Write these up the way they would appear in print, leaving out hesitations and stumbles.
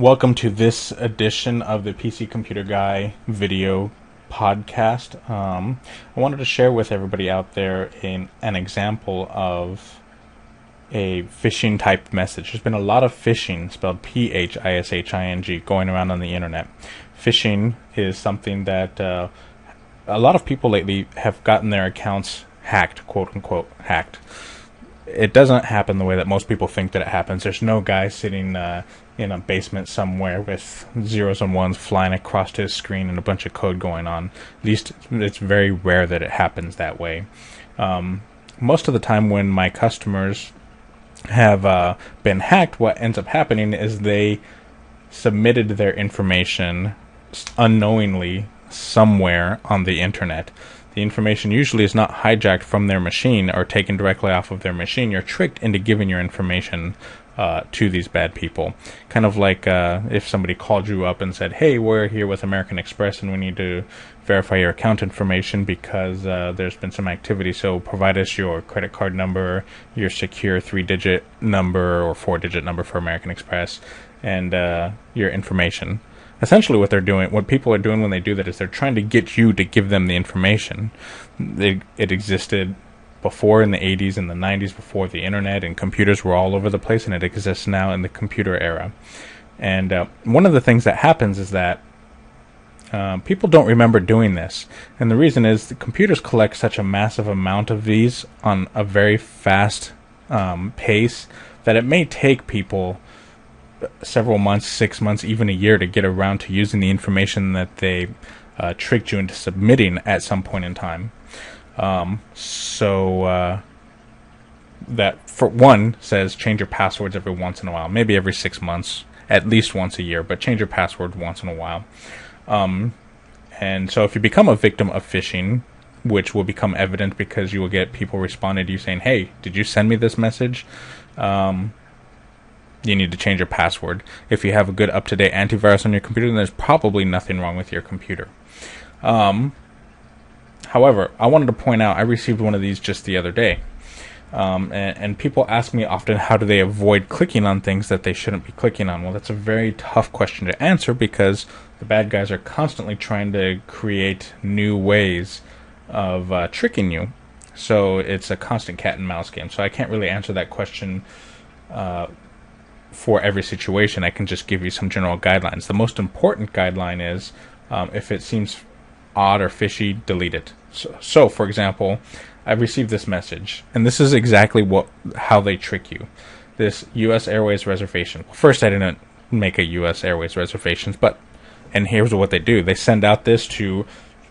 Welcome to this edition of the PC Computer Guy video podcast. I wanted to share with everybody out there an example of a phishing type message. There's been a lot of phishing, spelled Phishing, going around on the internet. Phishing is something that a lot of people lately have gotten their accounts hacked, quote unquote hacked. It doesn't happen the way that most people think that it happens. There's no guy sitting in a basement somewhere with zeros and ones flying across his screen and a bunch of code going on. At least it's very rare that it happens that way. Most of the time when my customers have been hacked, what ends up happening is they submitted their information unknowingly somewhere on the internet. The information usually is not hijacked from their machine or taken directly off of their machine. You're tricked into giving your information to these bad people. Kind of like if somebody called you up and said, hey, we're here with American Express and we need to verify your account information because there's been some activity, so provide us your credit card number, your secure 3-digit number or 4-digit number for American Express, and your information. Essentially what people are doing when they do that is they're trying to get you to give them the information. It existed before in the 80s and the 90s, before the internet, and computers were all over the place, and it exists now in the computer era. And one of the things that happens is that people don't remember doing this. And the reason is the computers collect such a massive amount of these on a very fast pace that it may take people several months, 6 months, even a year to get around to using the information that they tricked you into submitting at some point in time. So that, for one, says change your passwords every once in a while, maybe every 6 months, at least once a year, but change your password once in a while. And so if you become a victim of phishing, which will become evident because you will get people responding to you saying, hey, did you send me this message? You need to change your password. If you have a good up-to-date antivirus on your computer, then there's probably nothing wrong with your computer. However, I wanted to point out, I received one of these just the other day. And people ask me often, how do they avoid clicking on things that they shouldn't be clicking on? Well, that's a very tough question to answer because the bad guys are constantly trying to create new ways of tricking you. So it's a constant cat and mouse game. So I can't really answer that question for every situation. I can just give you some general guidelines. The most important guideline is if it seems odd or fishy, delete it. So for example, I received this message, and this is exactly how they trick you. This U.S. Airways reservation. First, I didn't make a U.S. Airways reservations, and here's what they do. They send out this to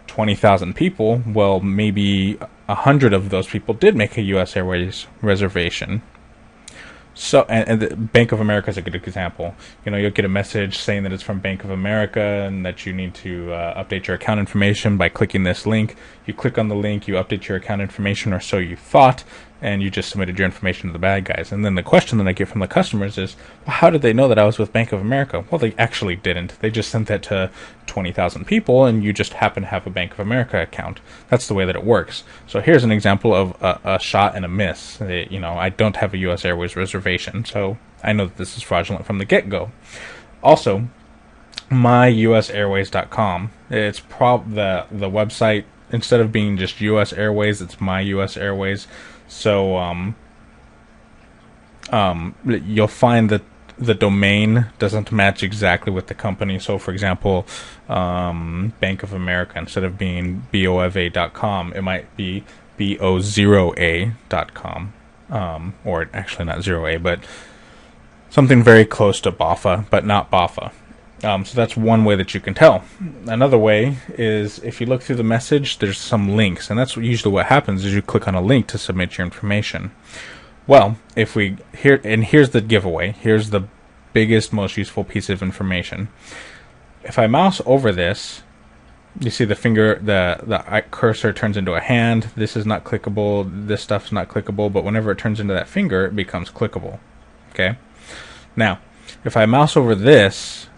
20,000 people. Well, maybe 100 of those people did make a U.S. Airways reservation. So, and the Bank of America is a good example. You'll get a message saying that it's from Bank of America and that you need to update your account information by clicking this link. You click on the link, you update your account information, or so you thought, and you just submitted your information to the bad guys. And then the question that I get from the customers is, well, how did they know that I was with Bank of America? Well, they actually didn't. They just sent that to 20,000 people, and you just happen to have a Bank of America account. That's the way that it works. So here's an example of a shot and a miss. I don't have a U.S. Airways reservation, so I know that this is fraudulent from the get-go. Also, myusairways.com. It's the website. Instead of being just U.S. Airways, it's My U.S. Airways. So you'll find that the domain doesn't match exactly with the company. So, for example, Bank of America, instead of being BOFA.com, it might be BO0A.com. Or actually not 0A, but something very close to BOFA, but not BOFA. So that's one way that you can tell. Another way is if you look through the message, there's some links, and that's usually what happens is you click on a link to submit your information. Well, here's the giveaway. Here's the biggest, most useful piece of information. If I mouse over this, you see the finger, the cursor turns into a hand. This is not clickable. This stuff's not clickable, but whenever it turns into that finger, it becomes clickable. Okay? Now, if I mouse over this,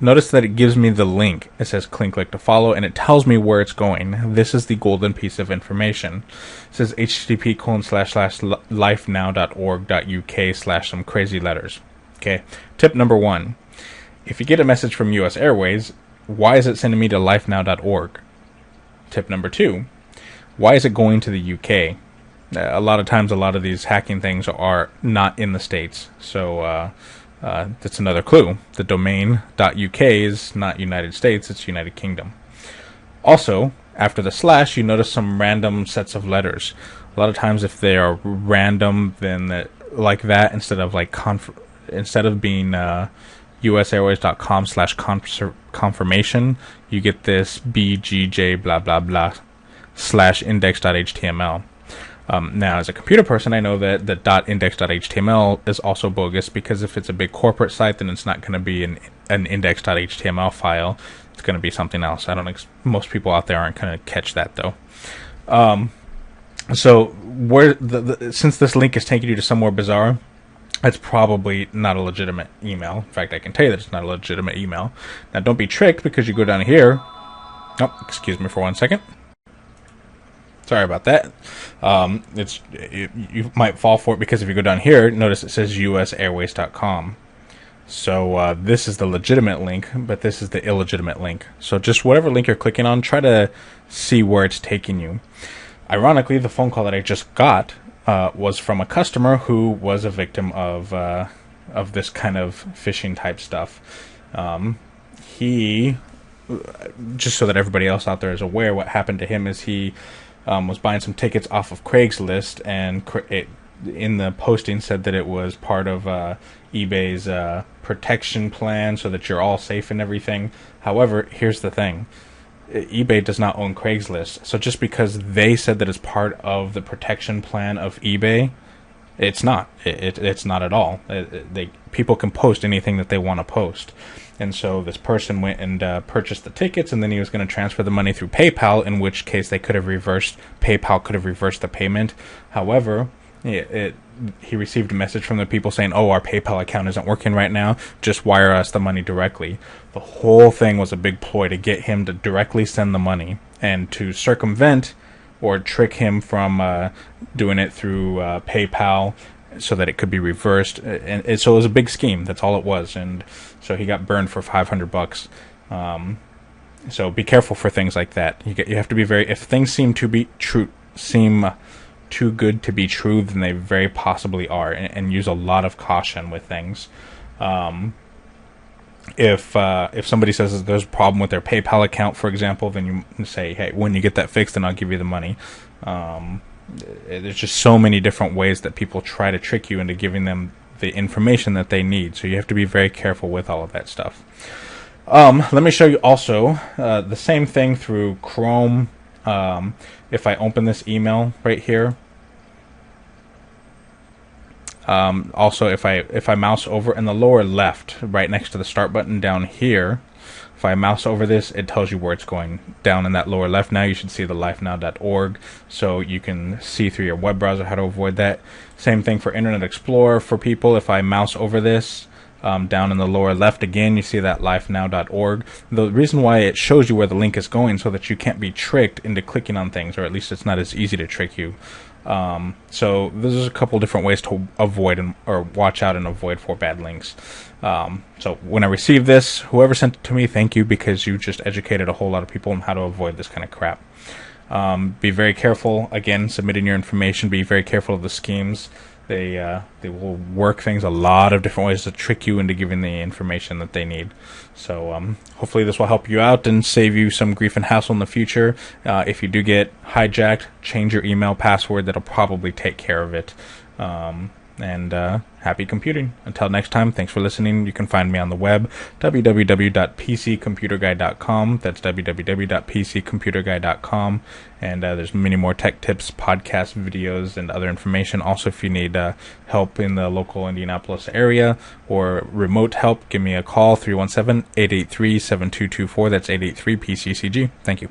notice that it gives me the link. It says click to follow, and it tells me where it's going. This is the golden piece of information. It says http://lifenow.org.uk/ some crazy letters. Okay. Tip number 1. If you get a message from US Airways, why is it sending me to lifenow.org? Tip number 2, why is it going to the UK? A lot of times, a lot of these hacking things are not in the States. So that's another clue. The domain .uk is not United States, it's United Kingdom. Also, after the slash, you notice some random sets of letters. A lot of times, if they are random, then like that, instead of being usairways.com/confirmation, you get this bgj blah blah blah /index.html. Now, as a computer person, I know that the .index.html is also bogus, because if it's a big corporate site, then it's not going to be an index.html file. It's going to be something else. Most people out there aren't going to catch that, though. So, since this link is taking you to somewhere bizarre, it's probably not a legitimate email. In fact, I can tell you that it's not a legitimate email. Now, don't be tricked, because you go down here. Oh, excuse me for 1 second. Sorry about that. You might fall for it, because if you go down here, notice it says usairways.com. So this is the legitimate link, but this is the illegitimate link. So just whatever link you're clicking on, try to see where it's taking you. Ironically, the phone call that I just got was from a customer who was a victim of this kind of phishing type stuff. He, just so that everybody else out there is aware, what happened to him is he was buying some tickets off of Craigslist, and in the posting said that it was part of eBay's protection plan, so that you're all safe and everything. However, here's the thing. eBay does not own Craigslist, so just because they said that it's part of the protection plan of eBay, it's not. It's not at all. People can post anything that they want to post. And so this person went and purchased the tickets, and then he was going to transfer the money through PayPal, in which case PayPal could have reversed the payment. However, he received a message from the people saying, "Oh, our PayPal account isn't working right now. Just wire us the money directly." The whole thing was a big ploy to get him to directly send the money, and to circumvent or trick him from doing it through PayPal, so that it could be reversed. And so it was a big scheme. That's all it was. And so he got burned for $500. So be careful for things like that. You have to be if things seem too good to be true, then they very possibly are, and use a lot of caution with things. If somebody says that there's a problem with their PayPal account, for example, then you say, "Hey, when you get that fixed, then I'll give you the money." There's just so many different ways that people try to trick you into giving them the information that they need, so you have to be very careful with all of that stuff. Let me show you also the same thing through Chrome. If I open this email right here, also if I mouse over in the lower left, right next to the start button down here, if I mouse over this, it tells you where it's going. Down in that lower left now, you should see the lifenow.org, so you can see through your web browser how to avoid that. Same thing for Internet Explorer for people. If I mouse over this, down in the lower left again, you see that lifenow.org. The reason why it shows you where the link is going, so that you can't be tricked into clicking on things, or at least it's not as easy to trick you. So there's a couple different ways to avoid or watch out and avoid for bad links. So when I received this, whoever sent it to me, thank you, because you just educated a whole lot of people on how to avoid this kind of crap. Be very careful, again, submitting your information. Be very careful of the schemes. They will work things a lot of different ways to trick you into giving the information that they need. So hopefully this will help you out and save you some grief and hassle in the future. If you do get hijacked, change your email password. That'll probably take care of it. And happy computing. Until next time, thanks for listening. You can find me on the web, www.pccomputerguy.com. That's www.pccomputerguy.com. And there's many more tech tips, podcasts, videos, and other information. Also, if you need help in the local Indianapolis area or remote help, give me a call, 317-883-7224. That's 883-PCCG. Thank you.